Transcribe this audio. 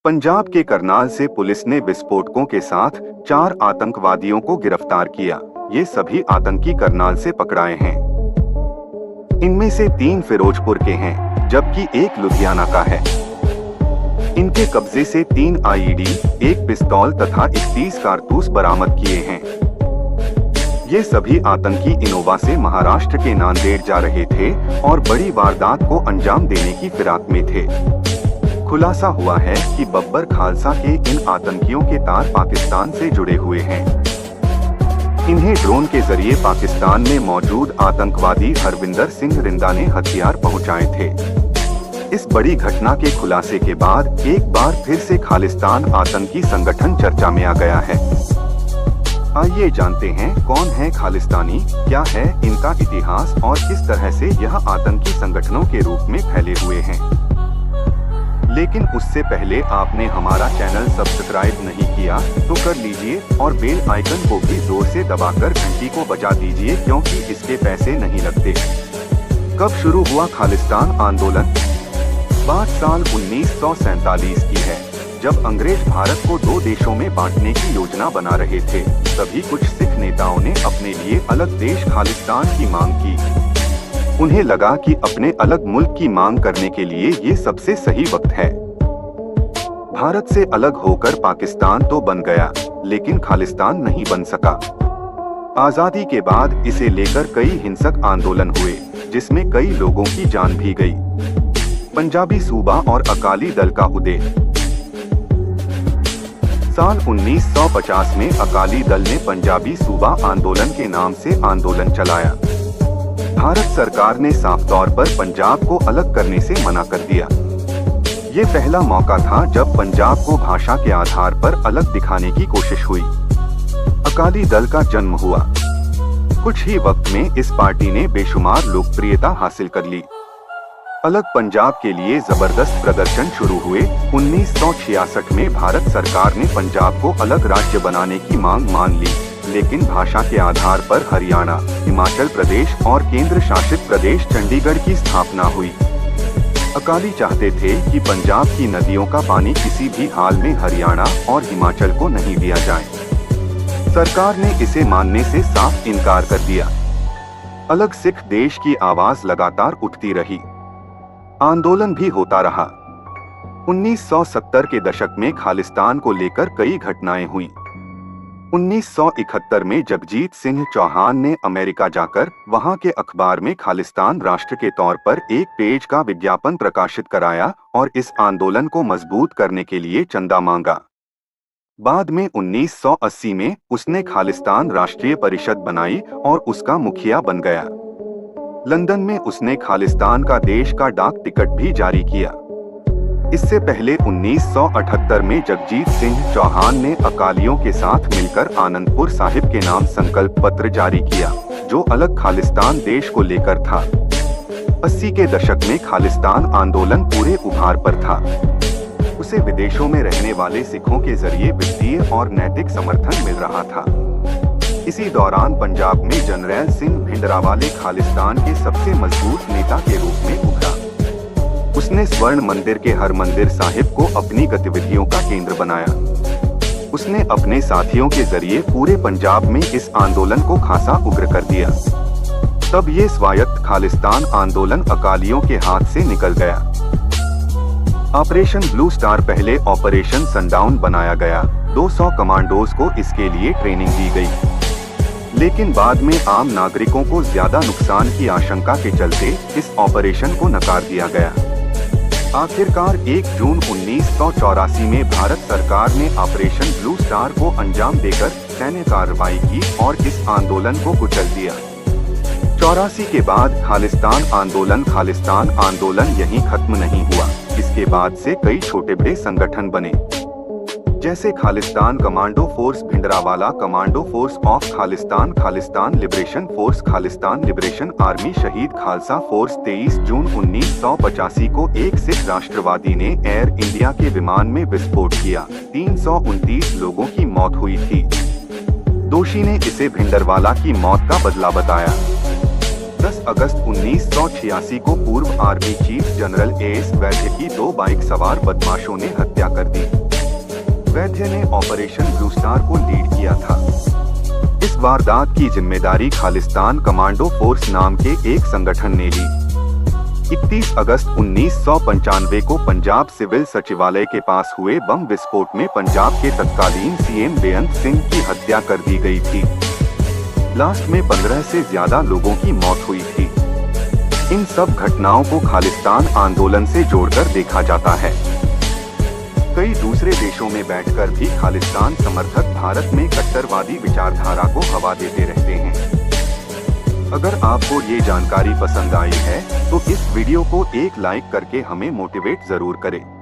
पंजाब के करनाल से पुलिस ने विस्फोटकों के साथ 4 आतंकवादियों को गिरफ्तार किया। ये सभी आतंकी करनाल से पकड़ाए हैं। इनमें से 3 फिरोजपुर के हैं, जबकि 1 लुधियाना का है। इनके कब्जे से 3 आईईडी, 1 पिस्तौल तथा 31 कारतूस बरामद किए हैं। ये सभी आतंकी इनोवा से महाराष्ट्र के नांदेड़ जा रहे थे और बड़ी वारदात को अंजाम देने की फिराक में थे। खुलासा हुआ है कि बब्बर खालसा के इन आतंकियों के तार पाकिस्तान से जुड़े हुए हैं। इन्हें ड्रोन के जरिए पाकिस्तान में मौजूद आतंकवादी हरविंदर सिंह रिंदा ने हथियार पहुंचाए थे। इस बड़ी घटना के खुलासे के बाद एक बार फिर से खालिस्तान आतंकी संगठन चर्चा में आ गया है। आइए जानते हैं कौन है खालिस्तानी, क्या है इनका इतिहास और किस तरह से यह आतंकी संगठनों के रूप में फैले हुए हैं। लेकिन उससे पहले आपने हमारा चैनल सब्सक्राइब नहीं किया तो कर लीजिए और बेल आइकन को भी जोर से दबाकर घंटी को बजा दीजिए, क्योंकि इसके पैसे नहीं लगते। कब शुरू हुआ खालिस्तान आंदोलन? बात साल 1947 की है, जब अंग्रेज भारत को 2 देशों में बांटने की योजना बना रहे थे। तभी कुछ सिख नेताओं ने अपने लिए अलग देश खालिस्तान की मांग की। उन्हें लगा कि अपने अलग मुल्क की मांग करने के लिए ये सबसे सही वक्त है। भारत से अलग होकर पाकिस्तान तो बन गया, लेकिन खालिस्तान नहीं बन सका। आजादी के बाद इसे लेकर कई हिंसक आंदोलन हुए, जिसमें कई लोगों की जान भी गई। पंजाबी सूबा और अकाली दल का उदय। साल 1950 में अकाली दल ने पंजाबी सूबा आंदोलन के नाम से आंदोलन चलाया। भारत सरकार ने साफ तौर पर पंजाब को अलग करने से मना कर दिया। ये पहला मौका था जब पंजाब को भाषा के आधार पर अलग दिखाने की कोशिश हुई। अकाली दल का जन्म हुआ। कुछ ही वक्त में इस पार्टी ने बेशुमार लोकप्रियता हासिल कर ली। अलग पंजाब के लिए जबरदस्त प्रदर्शन शुरू हुए। 1966 में भारत सरकार ने पंजाब को अलग राज्य बनाने की मांग मान ली, लेकिन भाषा के आधार पर हरियाणा, हिमाचल प्रदेश और केंद्र शासित प्रदेश चंडीगढ़ की स्थापना हुई। अकाली चाहते थे कि पंजाब की नदियों का पानी किसी भी हाल में हरियाणा और हिमाचल को नहीं दिया जाए। सरकार ने इसे मानने से साफ इनकार कर दिया। अलग सिख देश की आवाज लगातार उठती रही। आंदोलन भी होता रहा। 1970 के दशक में खालिस्तान को लेकर कई घटनाएं हुई। 1971 में जगजीत सिंह चौहान ने अमेरिका जाकर वहां के अखबार में खालिस्तान राष्ट्र के तौर पर 1 पेज का विज्ञापन प्रकाशित कराया और इस आंदोलन को मजबूत करने के लिए चंदा मांगा। बाद में 1980 में उसने खालिस्तान राष्ट्रीय परिषद बनाई और उसका मुखिया बन गया। लंदन में उसने खालिस्तान का देश का डाक टिकट भी जारी किया। इससे पहले 1978 में जगजीत सिंह चौहान ने अकालियों के साथ मिलकर आनंदपुर साहिब के नाम संकल्प पत्र जारी किया, जो अलग खालिस्तान देश को लेकर था। 80 के दशक में खालिस्तान आंदोलन पूरे उभार पर था। उसे विदेशों में रहने वाले सिखों के जरिए वित्तीय और नैतिक समर्थन मिल रहा था। इसी दौरान पंजाब में जनरैल सिंह भिंडरावाले खालिस्तान के सबसे मजबूत नेता के रूप में उभरा। उसने स्वर्ण मंदिर के हरमंदिर साहिब को अपनी गतिविधियों का केंद्र बनाया। उसने अपने साथियों के जरिए पूरे पंजाब में इस आंदोलन को खासा उग्र कर दिया। तब ये स्वायत्त खालिस्तान आंदोलन अकालियों के हाथ से निकल गया। ऑपरेशन ब्लू स्टार पहले ऑपरेशन सनडाउन बनाया गया। 200 कमांडोज को इसके लिए ट्रेनिंग दी गई, लेकिन बाद में आम नागरिकों को ज्यादा नुकसान की आशंका के चलते इस ऑपरेशन को नकार दिया गया। आखिरकार 1 जून 1984 में भारत सरकार ने ऑपरेशन ब्लू स्टार को अंजाम देकर सैन्य कार्रवाई की और इस आंदोलन को कुचल दिया। 84 के बाद खालिस्तान आंदोलन यहीं खत्म नहीं हुआ। इसके बाद से कई छोटे बड़े संगठन बने, जैसे Khalistan commando force Bhindranwale commando force of Khalistan, Khalistan liberation force, Khalistan liberation army, शहीद खालसा फोर्स। 23 जून 1985 को एक सिख राष्ट्रवादी ने एयर इंडिया के विमान में विस्फोट किया। 329 लोगों की मौत हुई थी। दोषी ने इसे भिंडरवाला की मौत का बदला बताया। 10 अगस्त 1986 को पूर्व आर्मी चीफ जनरल एएस वैद्य की 2 बाइक सवार बदमाशों ने हत्या कर दी। वैद्य ने ऑपरेशन ब्लू स्टार को लीड किया था। इस वारदात की जिम्मेदारी खालिस्तान कमांडो फोर्स नाम के एक संगठन ने ली। 31 अगस्त 1995 को पंजाब सिविल सचिवालय के पास हुए बम विस्फोट में पंजाब के तत्कालीन सीएम बेअंत सिंह की हत्या कर दी गई थी। ब्लास्ट में 15 से ज्यादा लोगों की मौत हुई थी। इन सब घटनाओं को खालिस्तान आंदोलन से जोड़कर देखा जाता है। कई दूसरे देशों में बैठकर भी खालिस्तान समर्थक भारत में कट्टरवादी विचारधारा को हवा देते रहते हैं। अगर आपको ये जानकारी पसंद आई है तो इस वीडियो को एक लाइक करके हमें मोटिवेट जरूर करें।